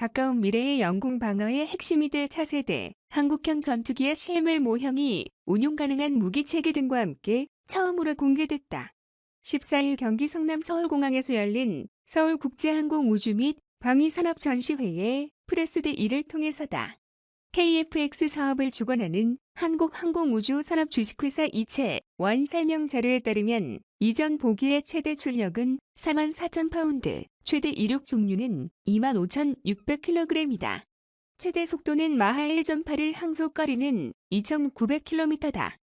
가까운 미래의 영공 방어의 핵심이 될 차세대 한국형 전투기의 실물 모형이 운용 가능한 무기체계 등과 함께 처음으로 공개됐다. 14일 경기 성남 서울공항에서 열린 서울국제항공우주 및 방위산업전시회에 프레스대 이를 통해서다. KF-X 사업을 주관하는 한국항공우주산업 주식회사 이채원 설명 자료에 따르면 이전 보기의 최대 출력은 44,000파운드, 최대 이륙 종류는 25,600kg이다. 최대 속도는 마하 1.8일 항속거리는 2,900km다.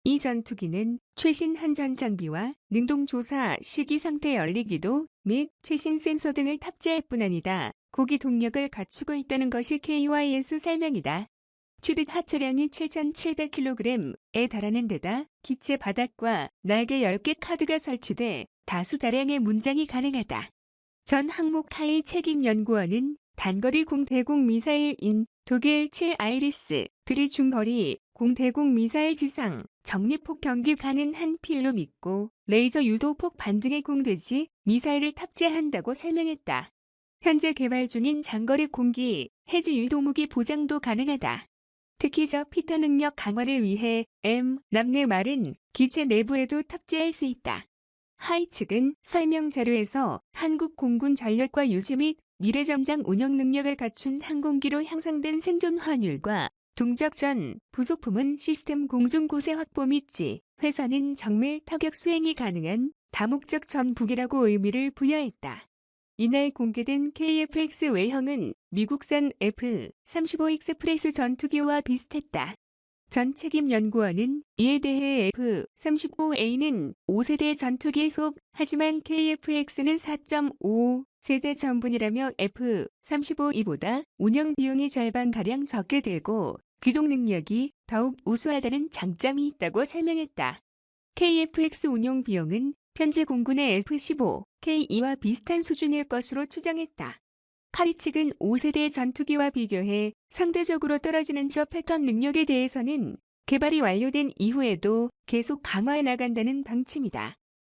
이 전투기는 최신 한전 장비와 능동조사 시기 상태 열리기도 및 최신 센서 등을 탑재할 뿐 아니라 고기 동력을 갖추고 있다는 것이 KYS 설명이다. 추득 하차량이 7,700kg에 달하는 데다 기체 바닥과 날개 10개 카드가 설치돼 다수 다량의 문장이 가능하다. 전 항목하이 책임연구원은 단거리 공대공 미사일인 독일 7 아이리스, 들이 중거리 공대공 미사일 지상, 정리폭 경기 가능한 필로 믿고 레이저 유도폭 반등에 공대지 미사일을 탑재한다고 설명했다. 현재 개발 중인 장거리 공기, 해지 유도무기 보장도 가능하다. 특히 저 피터 능력 강화를 위해 남내 말은 기체 내부에도 탑재할 수 있다. 하이 측은 설명 자료에서 한국 공군 전력과 유지 및 미래전장 운영 능력을 갖춘 항공기로 향상된 생존 환율과 동작 전 부속품은 시스템 공중고세 확보 및 회사는 정밀 타격 수행이 가능한 다목적 전북이라고 의미를 부여했다. 이날 공개된 KF-X 외형은 미국산 F-35 익스프레스 전투기와 비슷했다. 전 책임연구원은 이에 대해 F-35A는 5세대 전투기 속, 하지만 KF-X는 4.5세대 전분이라며 F-35E보다 운영 비용이 절반가량 적게 들고 기동 능력이 더욱 우수하다는 장점이 있다고 설명했다. KF-X 운용 비용은 현재 공군의 F-15K와 비슷한 수준일 것으로 추정했다. 카리 측은 5세대 전투기와 비교해 상대적으로 떨어지는 저 패턴 능력에 대해서는 개발이 완료된 이후에도 계속 강화해 나간다는 방침이다.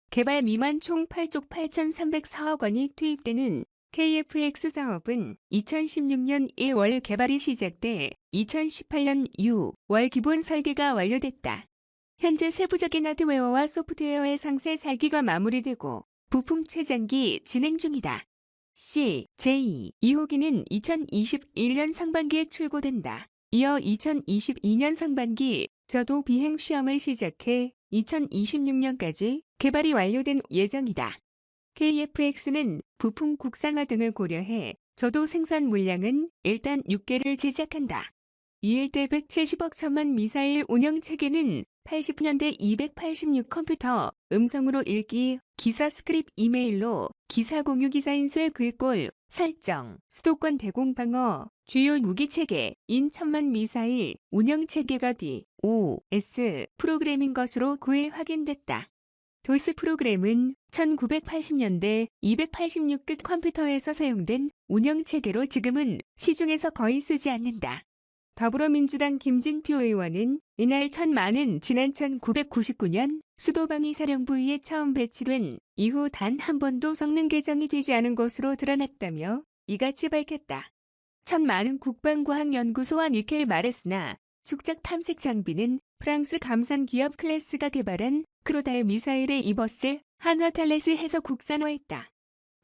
개발 미만 총 8조 8,304억 원이 투입되는 KF-X 사업은 2016년 1월 개발이 시작돼 2018년 6월 기본 설계가 완료됐다. 현재 세부적인 하드웨어와 소프트웨어의 상세 설계가 마무리되고 부품 최장기 진행 중이다. J2호기는 2021년 상반기에 출고된다. 이어 2022년 상반기 저도 비행 시험을 시작해 2026년까지 개발이 완료된 예정이다. KF-X는 부품 국산화 등을 고려해 저도 생산 물량은 일단 6개를 제작한다. 2일대 170억 천만 미사일 운영 체계는 80년대 286 컴퓨터, 음성으로 읽기, 기사 스크립 이메일로 기사 공유 기사 인수의 글꼴, 설정, 수도권 대공 방어, 주요 무기 체계인 1000만 미사일 운영 체계가 DOS 프로그램인 것으로 9일 확인됐다. 도스 프로그램은 1980년대 286급 컴퓨터에서 사용된 운영 체계로 지금은 시중에서 거의 쓰지 않는다. 더불어민주당 김진표 의원은 이날 천만은 지난 1999년 수도방위사령부에 처음 배치된 이후 단 한 번도 성능 개정이 되지 않은 것으로 드러났다며 이같이 밝혔다. 천만은 국방과학연구소와 니켈 마레스나 축적 탐색 장비는 프랑스 감산 기업 클래스가 개발한 크로달 미사일에 입었을 한화탈레스에서 국산화했다.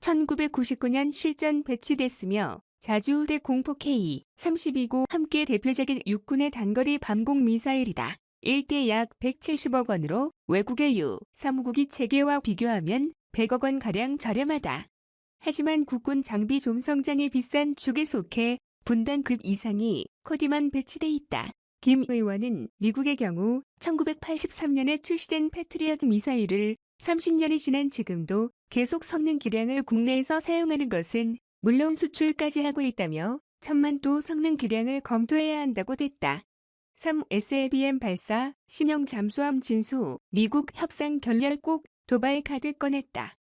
1999년 실전 배치됐으며 자주우대 공포 K-32고 함께 대표적인 육군의 단거리 밤공 미사일이다. 1대 약 170억 원으로 외국의 U-3무기 체계와 비교하면 100억 원가량 저렴하다. 하지만 국군 장비 좀 성장이 비싼 축에 속해 분단급 이상이 코디만 배치돼 있다. 김 의원은 미국의 경우 1983년에 출시된 패트리엇 미사일을 30년이 지난 지금도 계속 성능 기량을 국내에서 사용하는 것은 물론 수출까지 하고 있다며 천만도 성능 기량을 검토해야 한다고 됐다. 3. SLBM 발사, 신형 잠수함 진수, 미국 협상 결렬 꼭 도발 카드 꺼냈다.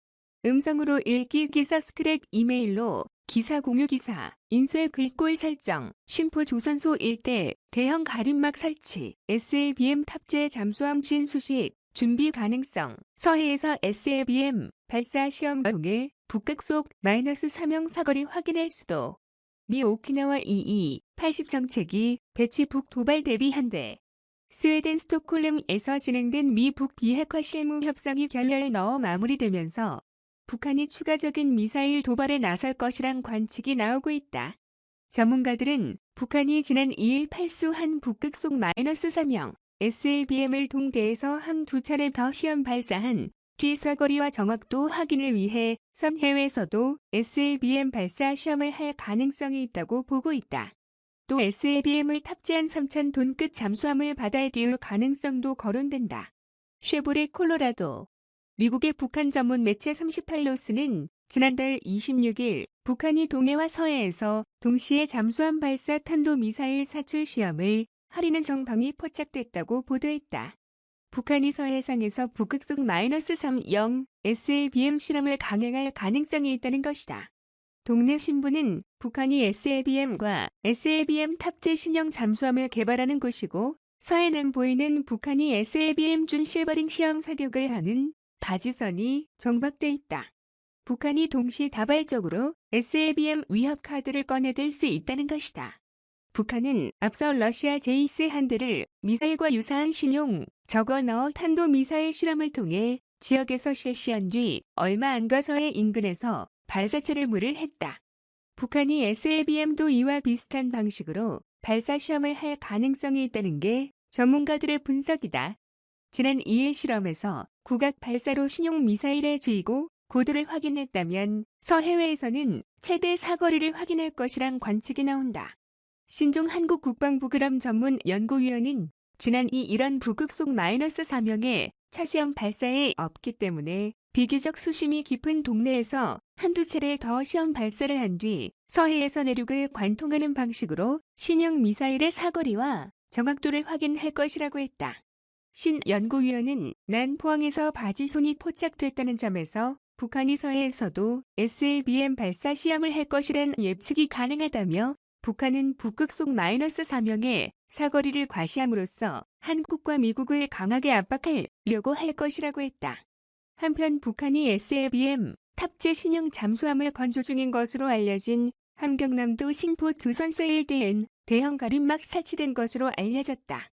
음성으로 읽기 기사 스크랩 이메일로 기사 공유 기사, 인수의 글꼴 설정, 심포 조선소 일대 대형 가림막 설치, SLBM 탑재 잠수함 진수식, 준비 가능성, 서해에서 SLBM 발사 시험 통해 북극 속 -3형 사거리 확인할 수도. 미 오키나와 EE-80 정책이 배치 북 도발 대비한대. 스웨덴 스톡홀름에서 진행된 미북 비핵화 실무 협상이 결렬을 넣어 마무리되면서 북한이 추가적인 미사일 도발에 나설 것이란 관측이 나오고 있다. 전문가들은 북한이 지난 2일 팔수한 북극속 -3형 SLBM을 동대에서 한두 차례 더 시험 발사한 뒤 사거리와 정확도 확인을 위해 섬 해외에서도 SLBM 발사 시험을 할 가능성이 있다고 보고 있다. 또 SLBM을 탑재한 3,000톤 끝 잠수함을 바다에 띄울 가능성도 거론된다. 쉐보레 콜로라도 미국의 북한 전문 매체 38노스는 지난달 26일 북한이 동해와 서해에서 동시에 잠수함 발사 탄도미사일 사출 시험을 하려는 정황이 포착됐다고 보도했다. 북한이 서해상에서 북극속 -3형 SLBM 실험을 강행할 가능성이 있다는 것이다. 동네 신문은 북한이 SLBM과 SLBM 탑재 신형 잠수함을 개발하는 곳이고 서해 남부에는 북한이 SLBM 준 실버링 시험 사격을 하는 바지선이 정박돼 있다. 북한이 동시다발적으로 SLBM 위협 카드를 꺼내들 수 있다는 것이다. 북한은 앞서 러시아 제이스 한대를 미사일과 유사한 신용 저거너 탄도미사일 실험을 통해 지역에서 실시한 뒤 얼마 안가 서해 인근에서 발사체를 무를했다. 북한이 SLBM도 이와 비슷한 방식으로 발사 시험을 할 가능성이 있다는 게 전문가들의 분석이다. 지난 2일 실험에서 국악 발사로 신용 미사일의 주의고 고도를 확인했다면 서해외에서는 최대 사거리를 확인할 것이란 관측이 나온다. 신종 한국국방부그럼 전문 연구위원은 지난 2일 북극속 -3형의 차시험 발사에 없기 때문에 비교적 수심이 깊은 동네에서 한두 차례 더 시험 발사를 한 뒤 서해에서 내륙을 관통하는 방식으로 신형 미사일의 사거리와 정확도를 확인할 것이라고 했다. 신 연구위원은 난 포항에서 바지손이 포착됐다는 점에서 북한이 서해에서도 SLBM 발사 시험을 할 것이란 예측이 가능하다며 북한은 북극속 -3형의 사거리를 과시함으로써 한국과 미국을 강하게 압박하려고 할 것이라고 했다. 한편 북한이 SLBM 탑재 신형 잠수함을 건조 중인 것으로 알려진 함경남도 신포 두 선수 일대엔 대형 가림막 설치된 것으로 알려졌다.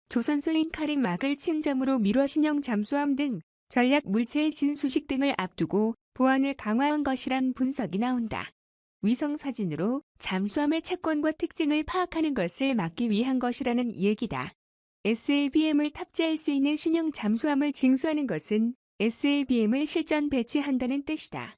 조선소인 카림막을 침잠으로 미뤄 신형 잠수함 등 전략 물체의 진수식 등을 앞두고 보안을 강화한 것이란 분석이 나온다. 위성 사진으로 잠수함의 채권과 특징을 파악하는 것을 막기 위한 것이라는 얘기다. SLBM을 탑재할 수 있는 신형 잠수함을 징수하는 것은 SLBM을 실전 배치한다는 뜻이다.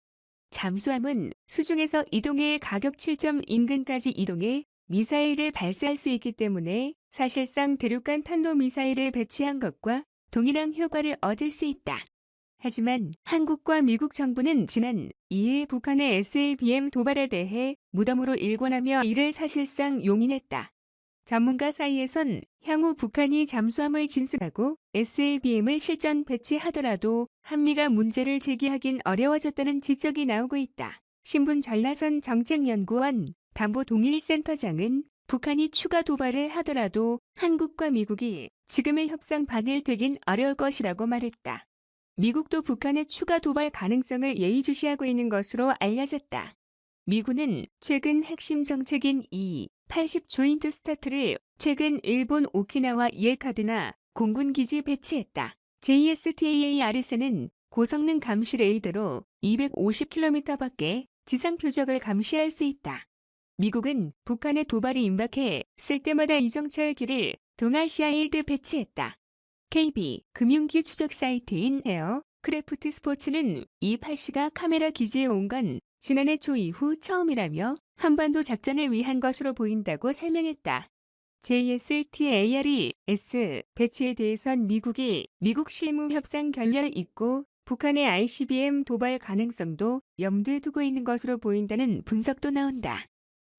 잠수함은 수중에서 이동해 가격 7점 인근까지 이동해 미사일을 발사할 수 있기 때문에 사실상 대륙간 탄도미사일을 배치한 것과 동일한 효과를 얻을 수 있다. 하지만 한국과 미국 정부는 지난 2일 북한의 SLBM 도발에 대해 무덤으로 일관하며 이를 사실상 용인했다. 전문가 사이에선 향후 북한이 잠수함을 진술하고 SLBM을 실전 배치하더라도 한미가 문제를 제기하긴 어려워졌다는 지적이 나오고 있다. 신분 전라선 정책연구원 담보동일센터장은 북한이 추가 도발을 하더라도 한국과 미국이 지금의 협상반을 되긴 어려울 것이라고 말했다. 미국도 북한의 추가 도발 가능성을 예의주시하고 있는 것으로 알려졌다. 미군은 최근 핵심 정책인 E-80 조인트 스타트를 최근 일본 오키나와 이에카드나 공군기지 배치했다. JSTAARS는 고성능 감시 레이더로 250km 밖에 지상 표적을 감시할 수 있다. 미국은 북한의 도발이 임박해 쓸 때마다 이정찰기를 동아시아 일드 배치했다. KB 금융기 추적 사이트인 에어크래프트 스포츠는 E-80가 카메라 기지에 온 건 지난해 초 이후 처음이라며 한반도 작전을 위한 것으로 보인다고 설명했다. JSTARS 배치에 대해선 미국이 미국 실무 협상 결렬을 잇고 북한의 ICBM 도발 가능성도 염두에 두고 있는 것으로 보인다는 분석도 나온다.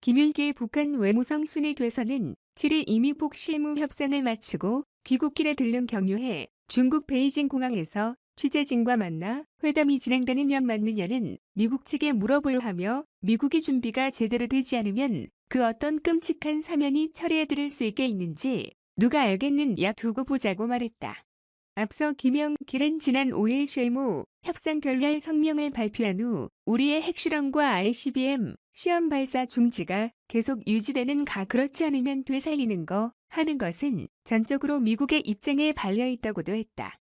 김일길 북한 외무성 순위돼서는 7일 이미 북 실무 협상을 마치고 귀국길에 들른 경유해 중국 베이징 공항에서 취재진과 만나 회담이 진행되느냐 맞느냐는 미국 측에 물어보려하며 미국이 준비가 제대로 되지 않으면 그 어떤 끔찍한 사면이 처리해드릴 수 있게 있는지 누가 알겠느냐 두고 보자고 말했다. 앞서 김영길은 지난 5일 실무 협상 결렬 성명을 발표한 후 우리의 핵실험과 ICBM 시험 발사 중지가 계속 유지되는 그렇지 않으면 되살리는 거 하는 것은 전적으로 미국의 입장에 발려 있다고도 했다.